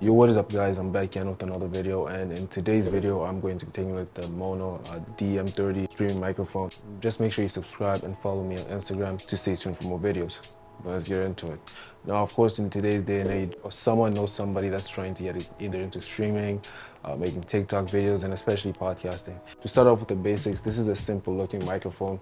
Yo, what is up guys, I'm back again with another video, and in today's video I'm going to be taking a look at the Maono DM30 streaming microphone. Just make sure you subscribe and follow me on Instagram to stay tuned for more videos. Let's get into it. Now, of course, in today's day and age, someone knows somebody that's trying to get either into streaming, making TikTok videos, and especially podcasting. To start off with the basics, this is a simple looking microphone.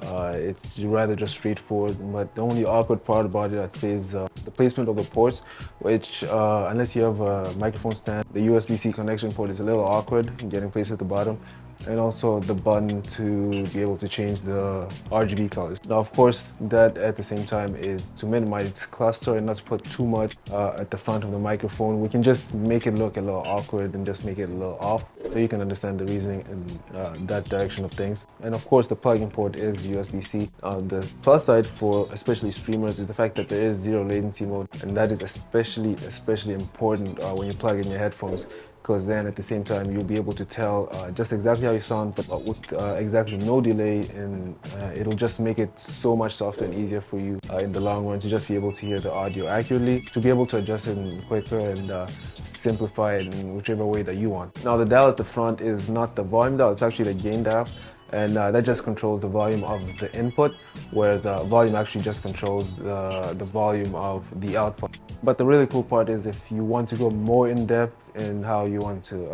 It's rather just straightforward, but the only awkward part about it, I'd say, is the placement of the ports, which unless you have a microphone stand, the USB-C connection port is a little awkward getting placed at the bottom, and also the button to be able to change the RGB colors. Now, of course, that at the same time is to minimize cluster and not to put too much at the front of the microphone. We can just make it look a little awkward and just make it a little off, so you can understand the reasoning in that direction of things. And of course, the plug-in port is USB-C. The plus side for especially streamers is the fact that there is zero latency mode, and that is especially important when you plug in your headphones, because then at the same time you'll be able to tell just exactly how you sound, but with exactly no delay, and it'll just make it so much softer and easier for you in the long run to just be able to hear the audio accurately, to be able to adjust it quicker and simplify it in whichever way that you want. Now, the dial at the front is not the volume dial, it's actually the gain dial, and that just controls the volume of the input, whereas volume actually just controls the volume of the output. But the really cool part is if you want to go more in depth in how you want to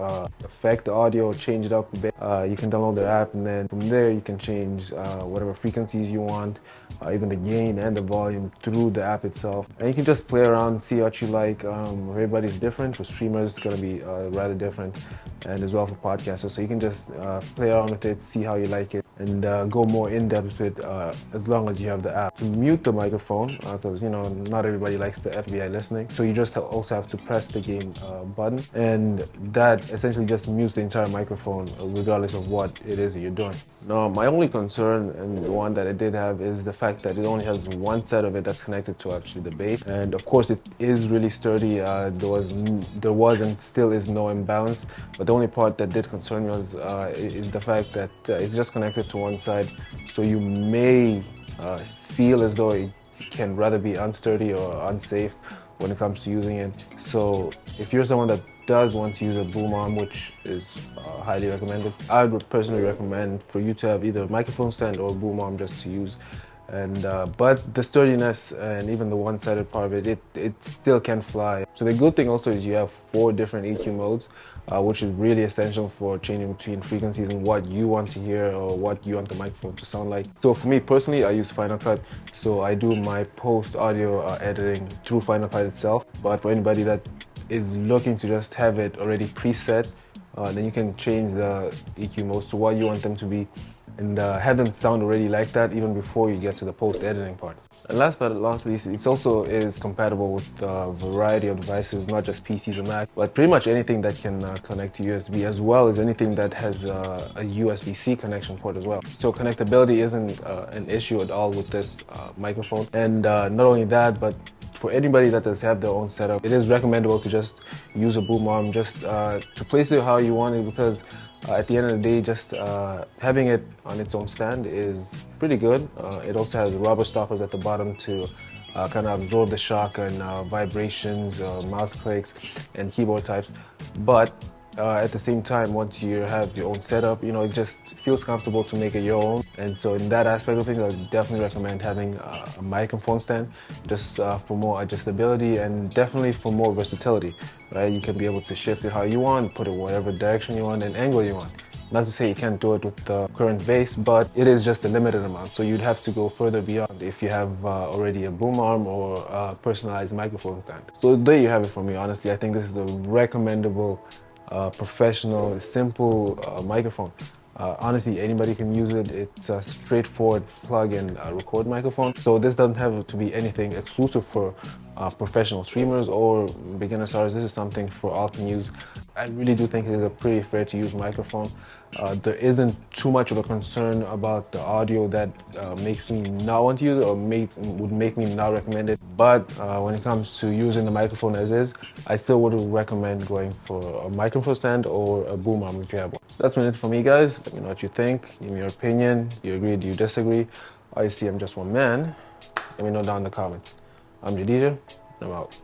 affect the audio, change it up a bit, you can download the app, and then from there you can change whatever frequencies you want, even the gain and the volume through the app itself. And you can just play around, see what you like. Everybody's different. For streamers, it's going to be rather different, and as well for podcasters. So you can just play around with it, see how you like it, and go more in depth with it as long as you have the app. To mute the microphone, because not everybody likes the FBI listening, so you just also have to press the gain button, and that essentially just mutes the entire microphone regardless of what it is that you're doing. Now, my only concern, and the one that I did have, is the fact that it only has one side of it that's connected to actually the bass, and of course it is really sturdy. There was and still is no imbalance, but the only part that did concern me is the fact that it's just connected to one side, so you may feel as though it can rather be unsturdy or unsafe when it comes to using it. So if you're someone that does want to use a boom arm, which is highly recommended, I would personally recommend for you to have either a microphone stand or a boom arm just to use. And but the sturdiness and even the one-sided part of it still can fly. So the good thing also is you have 4 different EQ modes, which is really essential for changing between frequencies and what you want to hear or what you want the microphone to sound like. So for me personally, I use Final Cut, so I do my post audio editing through Final Cut itself. But for anybody that is looking to just have it already preset, then you can change the EQ modes to what you want them to be, and have them sound already like that even before you get to the post-editing part. And last but not least, it also is compatible with a variety of devices, not just PCs and Mac, but pretty much anything that can connect to USB, as well as anything that has a USB-C connection port as well. So connectability isn't an issue at all with this microphone. And not only that, but for anybody that does have their own setup, it is recommendable to just use a boom arm, just to place it how you want it, because at the end of the day, just having it on its own stand is pretty good. It also has rubber stoppers at the bottom to kind of absorb the shock and vibrations, mouse clicks, and keyboard types. But at the same time, once you have your own setup, it just feels comfortable to make it your own. And so in that aspect of things, I would definitely recommend having a microphone stand, just for more adjustability and definitely for more versatility, right? You can be able to shift it how you want, put it whatever direction you want and angle you want. Not to say you can't do it with the current bass, but it is just a limited amount. So you'd have to go further beyond if you have already a boom arm or a personalized microphone stand. So there you have it for me. Honestly, I think this is the recommendable professional, simple microphone. Honestly, anybody can use it. It's a straightforward plug and record microphone. So this doesn't have to be anything exclusive for professional streamers or beginner stars. This is something for all can use. I really do think it is a pretty fair to use microphone. There isn't too much of a concern about the audio that makes me not want to use it or would make me not recommend it. But when it comes to using the microphone as is, I still would recommend going for a microphone stand or a boom arm if you have one. So that's been it for me, guys. Let me know what you think. Give me your opinion. Do you agree? Do you disagree? Obviously, I'm just one man. Let me know down in the comments. I'm Jadija, and I'm out.